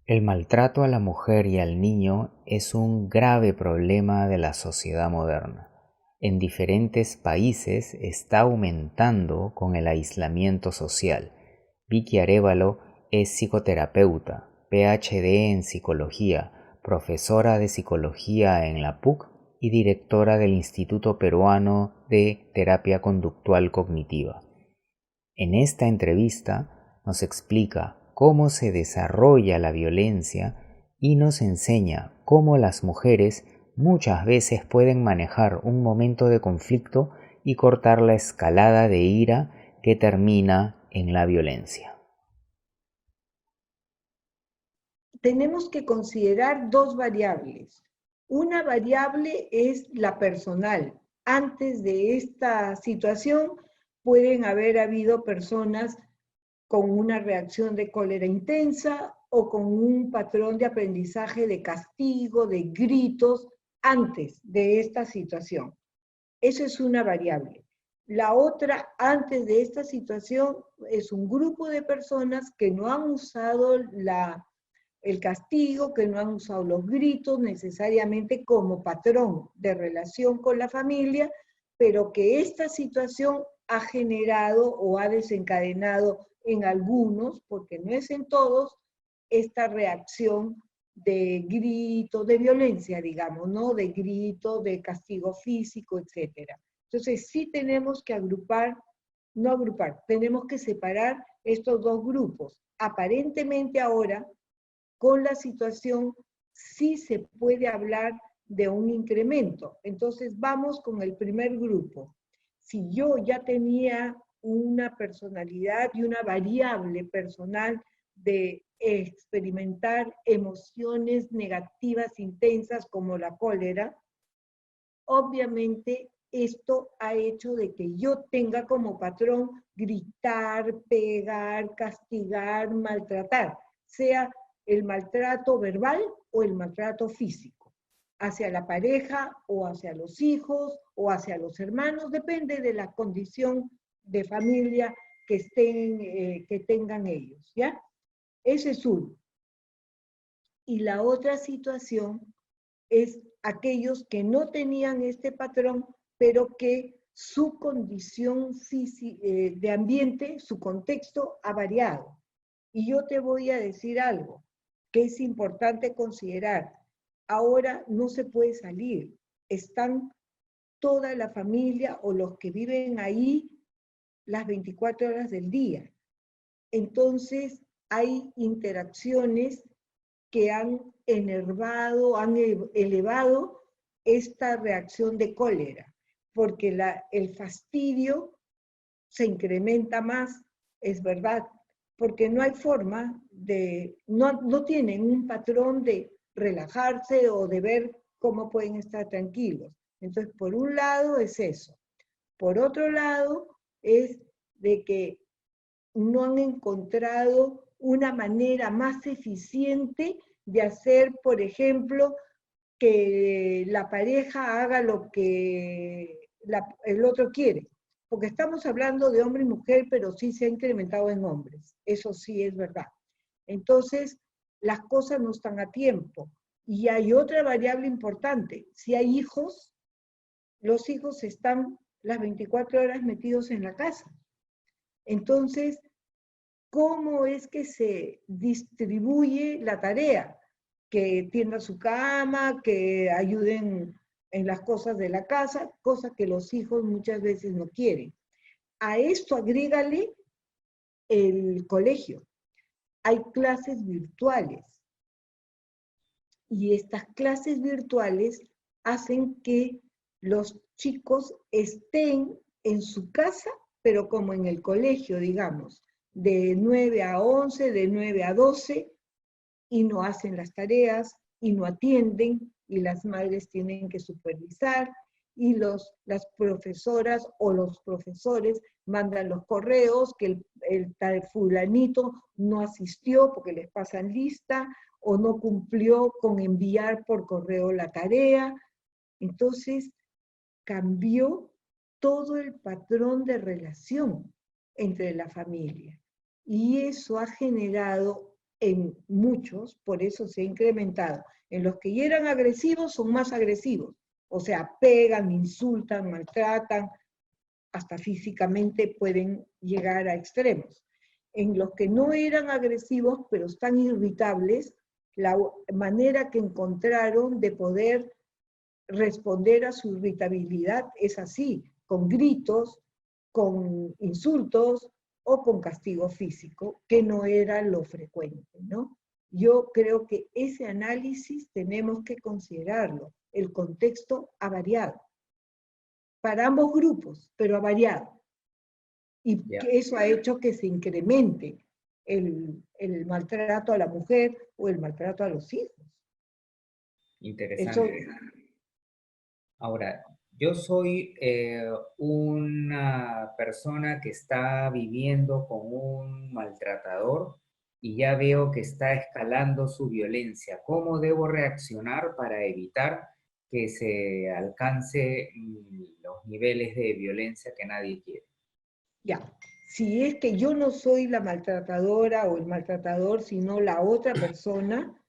El maltrato a la mujer y al niño es un grave problema de la sociedad moderna. En diferentes países está aumentando con el aislamiento social. Vicky Arévalo es psicoterapeuta, PhD en psicología, profesora de psicología en la PUC y directora del Instituto Peruano de Terapia Conductual Cognitiva. En esta entrevista nos explica cómo se desarrolla la violencia y nos enseña cómo las mujeres muchas veces pueden manejar un momento de conflicto y cortar la escalada de ira que termina en la violencia. Tenemos que considerar dos variables. Una variable es la personal. Antes de esta situación pueden haber habido personas con una reacción de cólera intensa o con un patrón de aprendizaje de castigo, de gritos, antes de esta situación. Eso es una variable. La otra, antes de esta situación, es un grupo de personas que no han usado el castigo, que no han usado los gritos necesariamente como patrón de relación con la familia, pero que esta situación ha generado o ha desencadenado en algunos, porque no es en todos, esta reacción de grito, de violencia, digamos, ¿no? De grito, de castigo físico, etcétera. Entonces, sí tenemos que tenemos que separar estos dos grupos. Aparentemente ahora, con la situación, sí se puede hablar de un incremento. Entonces, vamos con el primer grupo. Si yo ya tenía una personalidad y una variable personal de experimentar emociones negativas intensas como la cólera, obviamente esto ha hecho de que yo tenga como patrón gritar, pegar, castigar, maltratar, sea el maltrato verbal o el maltrato físico, hacia la pareja o hacia los hijos o hacia los hermanos, depende de la condición de familia que tengan ellos, ¿ya? Ese es uno. Y la otra situación es aquellos que no tenían este patrón, pero que su condición de ambiente, su contexto ha variado. Y yo te voy a decir algo que es importante considerar. Ahora no se puede salir. Están toda la familia o los que viven ahí las 24 horas del día. Entonces hay interacciones que han enervado, han elevado esta reacción de cólera, porque el fastidio se incrementa más, es verdad, porque no hay forma no tienen un patrón de relajarse o de ver cómo pueden estar tranquilos. Entonces, por un lado es eso. Por otro lado, es de que no han encontrado una manera más eficiente de hacer, por ejemplo, que la pareja haga lo que el otro quiere. Porque estamos hablando de hombre y mujer, pero sí se ha incrementado en hombres. Eso sí es verdad. Entonces, las cosas no están a tiempo. Y hay otra variable importante. Si hay hijos, los hijos están las 24 horas metidos en la casa. Entonces, ¿cómo es que se distribuye la tarea? Que tienda su cama, que ayuden en las cosas de la casa, cosas que los hijos muchas veces no quieren. A esto agrégale el colegio. Hay clases virtuales y estas clases virtuales hacen que los chicos estén en su casa, pero como en el colegio, digamos, de 9 a 11, de 9 a 12, y no hacen las tareas, y no atienden, y las madres tienen que supervisar, y las profesoras o los profesores mandan los correos que el tal fulanito no asistió porque les pasan lista, o no cumplió con enviar por correo la tarea. Entonces, cambió todo el patrón de relación entre la familia. Y eso ha generado en muchos, por eso se ha incrementado. En los que ya eran agresivos son más agresivos, o sea, pegan, insultan, maltratan, hasta físicamente pueden llegar a extremos. En los que no eran agresivos, pero están irritables, la manera que encontraron de poder responder a su irritabilidad es así, con gritos, con insultos o con castigo físico, que no era lo frecuente, ¿no? Yo creo que ese análisis tenemos que considerarlo. El contexto ha variado para ambos grupos, pero ha variado. Y Ya, que eso ha hecho que se incremente el maltrato a la mujer o el maltrato a los hijos. Eso, interesante. Ahora, yo soy una persona que está viviendo con un maltratador y ya veo que está escalando su violencia. ¿Cómo debo reaccionar para evitar que se alcance los niveles de violencia que nadie quiere? ya, si es que yo no soy la maltratadora o el maltratador, sino la otra persona,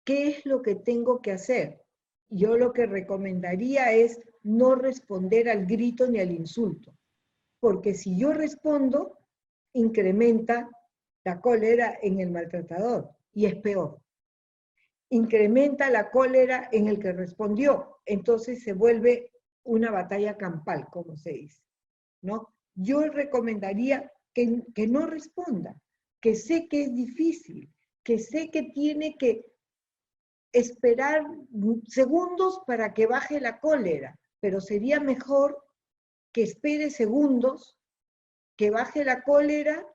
¿qué es lo que tengo que hacer? Yo lo que recomendaría es no responder al grito ni al insulto, porque si yo respondo, incrementa la cólera en el maltratador y es peor. Incrementa la cólera en el que respondió, entonces se vuelve una batalla campal, como se dice, ¿no? Yo recomendaría que no responda, que sé que es difícil, que sé que tiene que esperar segundos para que baje la cólera, pero sería mejor que espere segundos, que baje la cólera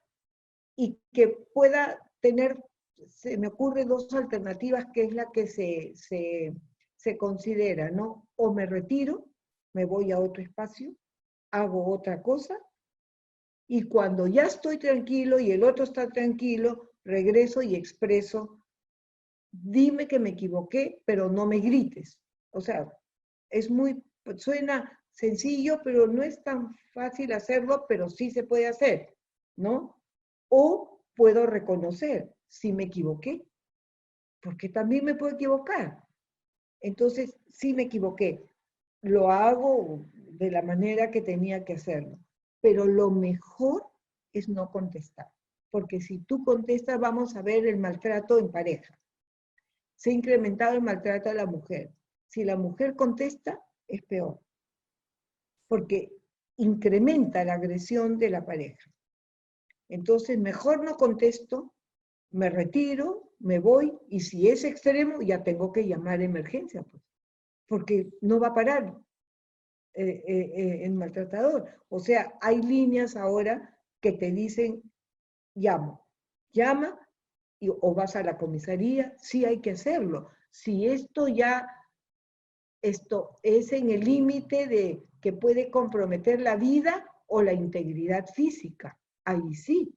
y que pueda tener, se me ocurren dos alternativas que es la que se considera, ¿no? O me retiro, me voy a otro espacio, hago otra cosa, y cuando ya estoy tranquilo y el otro está tranquilo, regreso y expreso, dime que me equivoqué, pero no me grites. O sea, es muy, suena sencillo, pero no es tan fácil hacerlo, pero sí se puede hacer, ¿no? O puedo reconocer si me equivoqué, porque también me puedo equivocar. Entonces, sí me equivoqué. Lo hago de la manera que tenía que hacerlo. Pero lo mejor es no contestar. Porque si tú contestas, vamos a ver el maltrato en pareja. Se ha incrementado el maltrato a la mujer. Si la mujer contesta, es peor. Porque incrementa la agresión de la pareja. Entonces, mejor no contesto, me retiro, me voy, y si es extremo, ya tengo que llamar a emergencia, pues, porque no va a parar el maltratador. O sea, hay líneas ahora que te dicen, llama, o vas a la comisaría, sí hay que hacerlo. Si esto es en el límite de que puede comprometer la vida o la integridad física, ahí sí,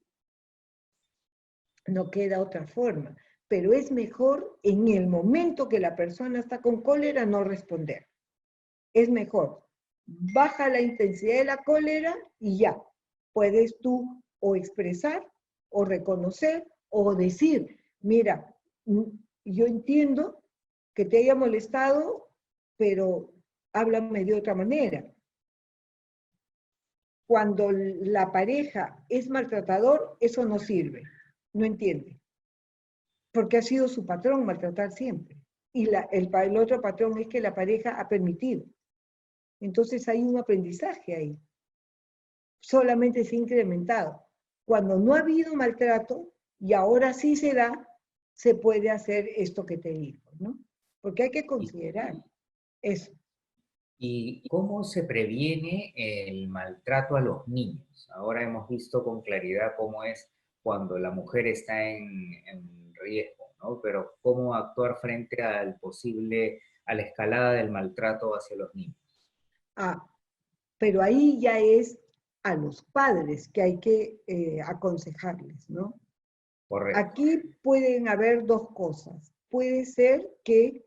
no queda otra forma. Pero es mejor en el momento que la persona está con cólera no responder. Es mejor. Baja la intensidad de la cólera y ya. Puedes tú o expresar o reconocer o decir, mira, yo entiendo que te haya molestado, pero háblame de otra manera. Cuando la pareja es maltratador, eso no sirve. No entiende. Porque ha sido su patrón maltratar siempre. Y el otro patrón es que la pareja ha permitido. Entonces hay un aprendizaje ahí. Solamente se ha incrementado. Cuando no ha habido maltrato y ahora sí se da, se puede hacer esto que te digo, ¿no? Porque hay que ¿Y, considerar eso. y cómo se previene el maltrato a los niños? Ahora hemos visto con claridad cómo es cuando la mujer está en riesgo, ¿no? Pero cómo actuar frente a la escalada del maltrato hacia los niños. Ah, pero ahí ya es a los padres que hay que aconsejarles, ¿no? Correcto. Aquí pueden haber dos cosas. Puede ser que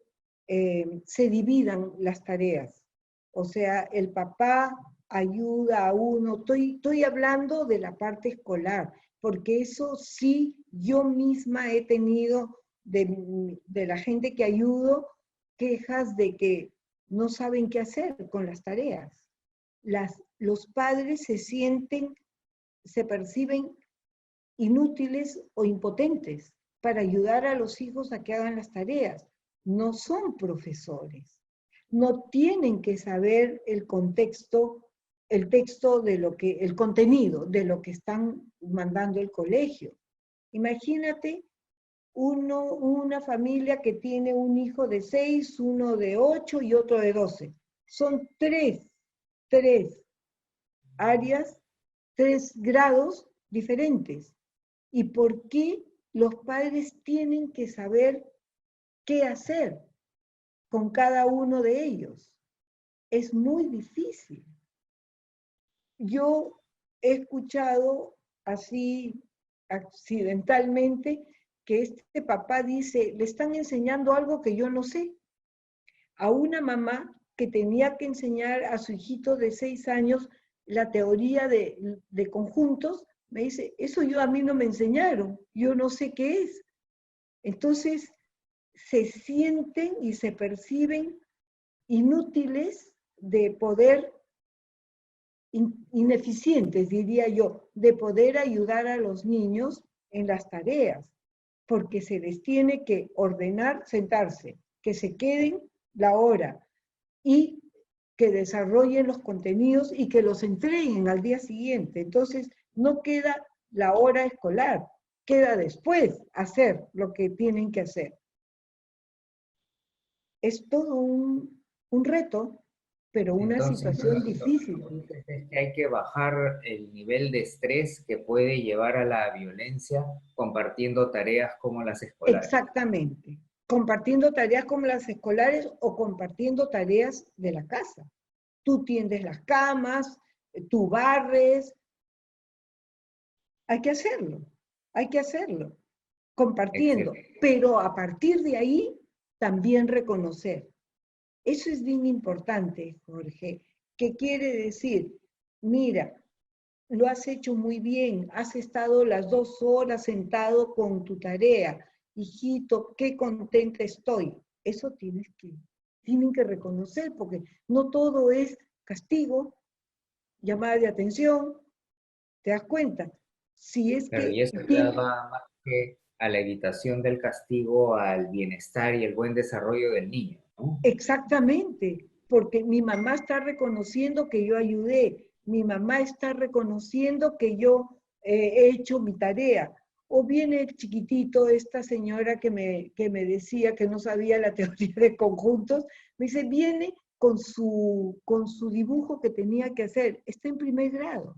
se dividan las tareas. O sea, el papá ayuda a uno. Estoy hablando de la parte escolar, porque eso sí, yo misma he tenido de la gente que ayudo quejas de que no saben qué hacer con las tareas. Los padres se perciben inútiles o impotentes para ayudar a los hijos a que hagan las tareas. No son profesores. No tienen que saber el contexto, el texto de lo que, el contenido de lo que están mandando el colegio. Imagínate una familia que tiene un hijo de 6, uno de 8 y otro de 12. Son tres áreas, 3 grados diferentes. ¿Y por qué los padres tienen que saber qué hacer con cada uno de ellos? Es muy difícil. Yo he escuchado así accidentalmente que este papá dice, le están enseñando algo que yo no sé. A una mamá que tenía que enseñar a su hijito de 6 años la teoría de conjuntos, me dice, eso a mí no me enseñaron, yo no sé qué es. Entonces, se sienten y se perciben inútiles de poder, ineficientes, diría yo, de poder ayudar a los niños en las tareas, porque se les tiene que ordenar sentarse, que se queden la hora y que desarrollen los contenidos y que los entreguen al día siguiente. Entonces, no queda la hora escolar, queda después hacer lo que tienen que hacer. Es todo un reto, pero una Entonces, situación difícil. lo que dices es que hay que bajar el nivel de estrés que puede llevar a la violencia compartiendo tareas como las escolares. Exactamente. Compartiendo tareas como las escolares o compartiendo tareas de la casa. Tú tiendes las camas, tú barres. Hay que hacerlo, compartiendo. Excelente. Pero a partir de ahí, también reconocer. Eso es bien importante, Jorge. ¿Qué quiere decir? Mira, lo has hecho muy bien, has estado las 2 horas sentado con tu tarea. Hijito, qué contenta estoy. Eso tienen que reconocer, porque no todo es castigo, llamada de atención, ¿te das cuenta? Si es Claro, y que eso ya va más que a la evitación del castigo, al bienestar y el buen desarrollo del niño, ¿no? exactamente, porque mi mamá está reconociendo que yo ayudé, mi mamá está reconociendo que yo he hecho mi tarea. O viene el chiquitito, esta señora que me decía que no sabía la teoría de conjuntos, me dice, viene con su dibujo que tenía que hacer. Está en primer grado,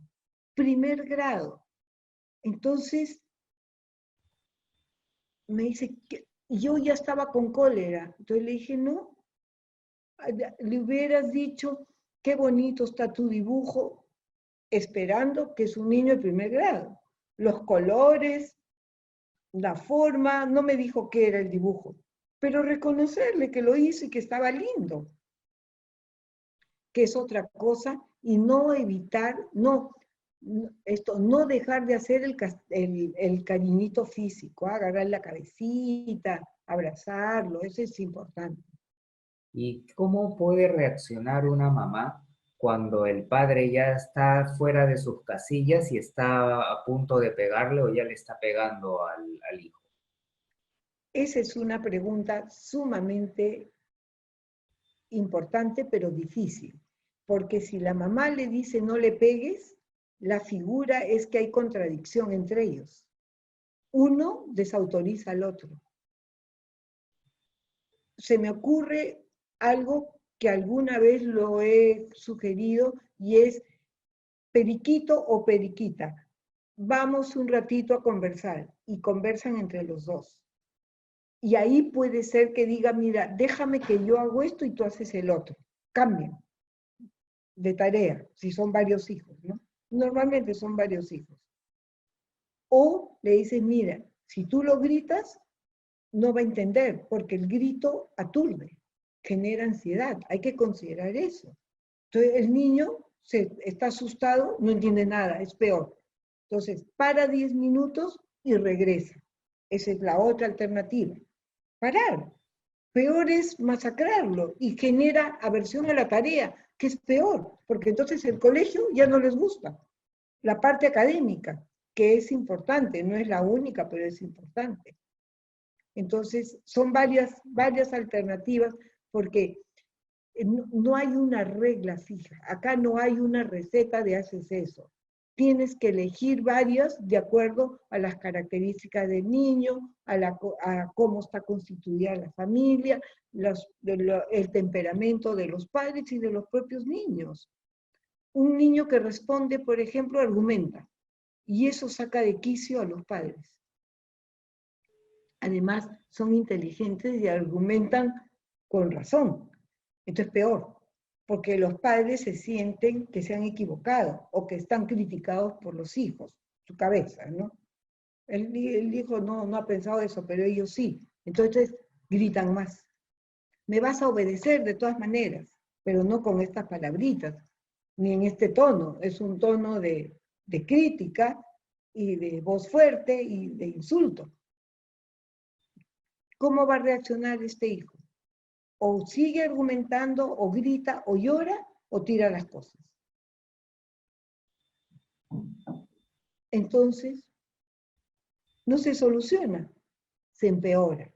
primer grado. Entonces, me dice, yo ya estaba con cólera. Entonces le dije, no, le hubieras dicho, qué bonito está tu dibujo, esperando que es un niño de primer grado. Los colores, la forma, no me dijo qué era el dibujo, pero reconocerle que lo hizo y que estaba lindo, que es otra cosa, y no evitar, no dejar de hacer el cariñito físico, agarrar la cabecita, abrazarlo, eso es importante. ¿Y cómo puede reaccionar una mamá cuando el padre ya está fuera de sus casillas y está a punto de pegarle o ya le está pegando al hijo? Esa es una pregunta sumamente importante, pero difícil, porque si la mamá le dice no le pegues, la figura es que hay contradicción entre ellos. Uno desautoriza al otro. Se me ocurre algo que alguna vez lo he sugerido y es periquito o periquita. Vamos un ratito a conversar y conversan entre los dos. Y ahí puede ser que diga, mira, déjame que yo hago esto y tú haces el otro. Cambien de tarea, si son varios hijos, ¿no? Normalmente son varios hijos. O le dices, mira, si tú lo gritas, no va a entender, porque el grito aturde, genera ansiedad. Hay que considerar eso. Entonces, el niño está asustado, no entiende nada, es peor. Entonces, para 10 minutos y regresa. Esa es la otra alternativa. Parar. Peor es masacrarlo y genera aversión a la tarea, que es peor, porque entonces el colegio ya no les gusta. La parte académica, que es importante, no es la única, pero es importante. Entonces, son varias alternativas, porque no hay una regla fija. Acá no hay una receta de haces eso. Tienes que elegir varias de acuerdo a las características del niño, a cómo está constituida la familia, el temperamento de los padres y de los propios niños. Un niño que responde, por ejemplo, argumenta, y eso saca de quicio a los padres. Además, son inteligentes y argumentan con razón. Esto es peor, porque los padres se sienten que se han equivocado o que están criticados por los hijos, su cabeza, ¿no? El hijo no ha pensado eso, pero ellos sí. Entonces gritan más. Me vas a obedecer de todas maneras, pero no con estas palabritas, ni en este tono. Es un tono de crítica y de voz fuerte y de insulto. ¿Cómo va a reaccionar este hijo? O sigue argumentando, o grita, o llora, o tira las cosas. Entonces, no se soluciona, se empeora.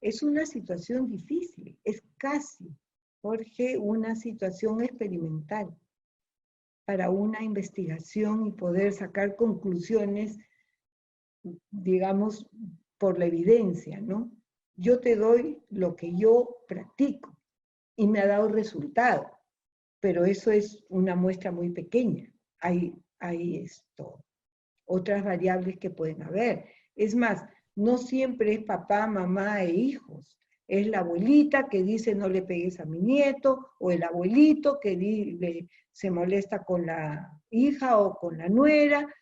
Es una situación difícil, es casi, Jorge, una situación experimental para una investigación y poder sacar conclusiones, digamos, por la evidencia, ¿no? Yo te doy lo que yo practico y me ha dado resultado, pero eso es una muestra muy pequeña. Hay otras variables que pueden haber. Es más, no siempre es papá, mamá e hijos. Es la abuelita que dice no le pegues a mi nieto, o el abuelito que se molesta con la hija o con la nuera,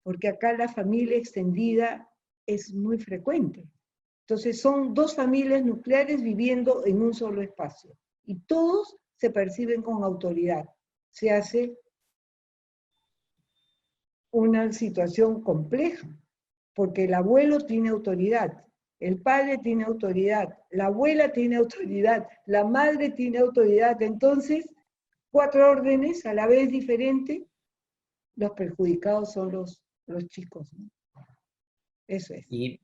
porque acá la familia extendida es muy frecuente. Entonces son dos familias nucleares viviendo en un solo espacio y todos se perciben con autoridad. Se hace una situación compleja, porque el abuelo tiene autoridad, el padre tiene autoridad, la abuela tiene autoridad, la madre tiene autoridad. Entonces, 4 órdenes a la vez diferentes, los perjudicados son los chicos, ¿no? Eso es. Y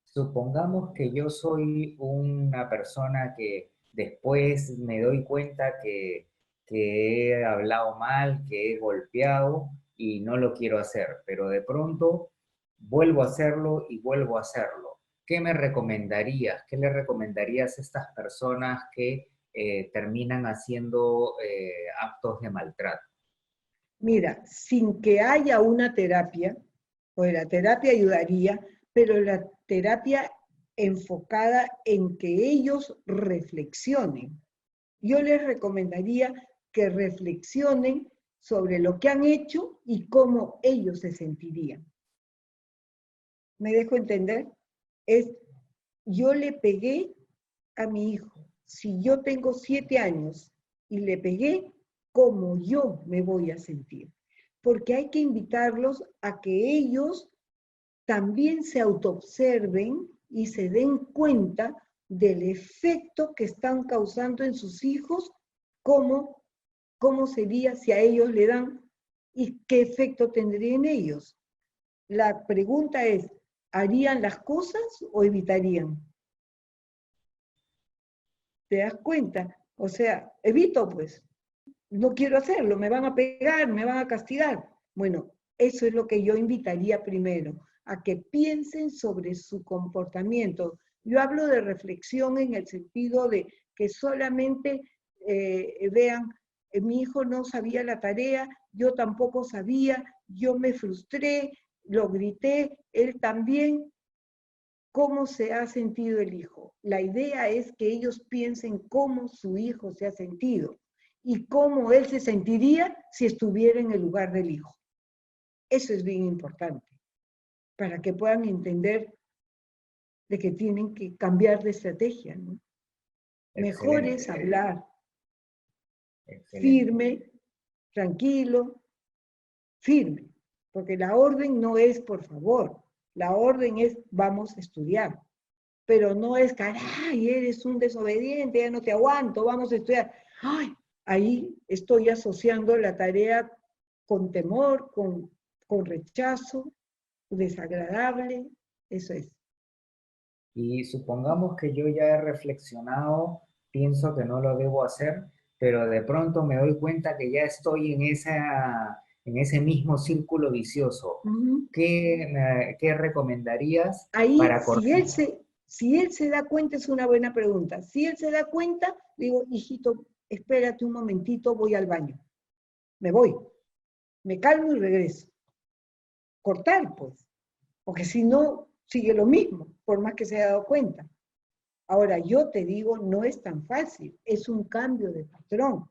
supongamos que yo soy una persona que después me doy cuenta que he hablado mal, que he golpeado y no lo quiero hacer, pero de pronto vuelvo a hacerlo y vuelvo a hacerlo. ¿Qué me recomendarías? ¿Qué le recomendarías a estas personas que terminan haciendo actos de maltrato? Mira, sin que haya una terapia, pues la terapia ayudaría, pero la terapia enfocada en que ellos reflexionen. Yo les recomendaría que reflexionen sobre lo que han hecho y cómo ellos se sentirían. ¿Me dejo entender? Yo le pegué a mi hijo. Si yo tengo 7 años y le pegué, ¿cómo yo me voy a sentir? Porque hay que invitarlos a que ellos también se autoobserven y se den cuenta del efecto que están causando en sus hijos, cómo sería si a ellos le dan y qué efecto tendría en ellos. La pregunta es, ¿harían las cosas o evitarían? ¿Te das cuenta? O sea, evito pues, no quiero hacerlo, me van a pegar, me van a castigar. Bueno, eso es lo que yo invitaría primero, a que piensen sobre su comportamiento. Yo hablo de reflexión en el sentido de que solamente vean, mi hijo no sabía la tarea, yo tampoco sabía, yo me frustré, lo grité, él también. ¿Cómo se ha sentido el hijo? La idea es que ellos piensen cómo su hijo se ha sentido y cómo él se sentiría si estuviera en el lugar del hijo. Eso es bien importante, para que puedan entender de que tienen que cambiar de estrategia, ¿no? Mejor es hablar Excelente. firme, tranquilo, firme, porque la orden no es por favor, la orden es vamos a estudiar, pero no es caray, eres un desobediente, ya no te aguanto, vamos a estudiar. Ay, ahí estoy asociando la tarea con temor, con rechazo, desagradable, eso es. Y supongamos que yo ya he reflexionado, pienso que no lo debo hacer, pero de pronto me doy cuenta que ya estoy en ese mismo círculo vicioso. Ujú. ¿Qué recomendarías Ahí, para cortar? si él se da cuenta, es una buena pregunta. Si él se da cuenta, digo, hijito, espérate un momentito, voy al baño. Me voy, me calmo y regreso. Cortar, pues, porque si no, sigue lo mismo, por más que se haya dado cuenta. Ahora, yo te digo, no es tan fácil, es un cambio de patrón.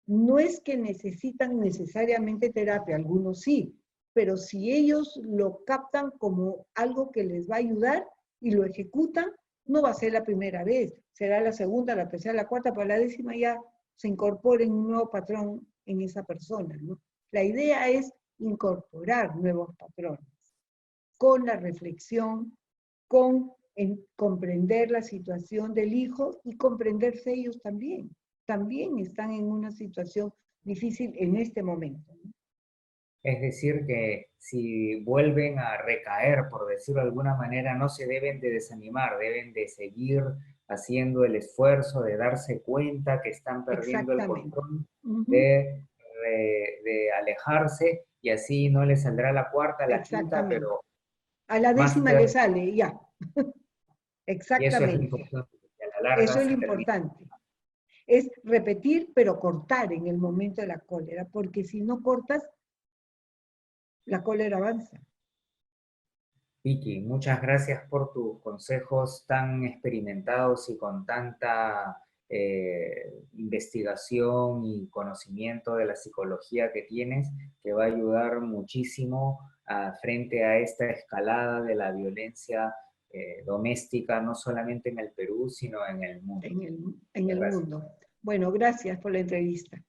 No es que necesitan necesariamente terapia, algunos sí, pero si ellos lo captan como algo que les va a ayudar y lo ejecutan, no va a ser la primera vez, será la segunda, la tercera, la cuarta, para la décima ya se incorpore un nuevo patrón en esa persona, ¿no? La idea es incorporar nuevos patrones con la reflexión, con comprender la situación del hijo y comprenderse ellos también. También están en una situación difícil en este momento, ¿no? Es decir, que si vuelven a recaer, por decirlo de alguna manera, no se deben de desanimar, deben de seguir haciendo el esfuerzo de darse cuenta que están perdiendo el Exactamente. control, Ujú. de, de alejarse y así no les saldrá la cuarta, la quinta, Exactamente. pero A la más décima le te- sale, ya. y eso es lo Exactamente. importante, que a la larga Eso es lo se termina. importante. Es repetir, pero cortar en el momento de la cólera, porque si no cortas, la cólera avanza. Vicky, muchas gracias por tus consejos tan experimentados y con tanta investigación y conocimiento de la psicología que tienes, que va a ayudar muchísimo frente a esta escalada de la violencia doméstica, no solamente en el Perú, sino en el mundo. En el Muchas gracias. mundo. Bueno, gracias por la entrevista.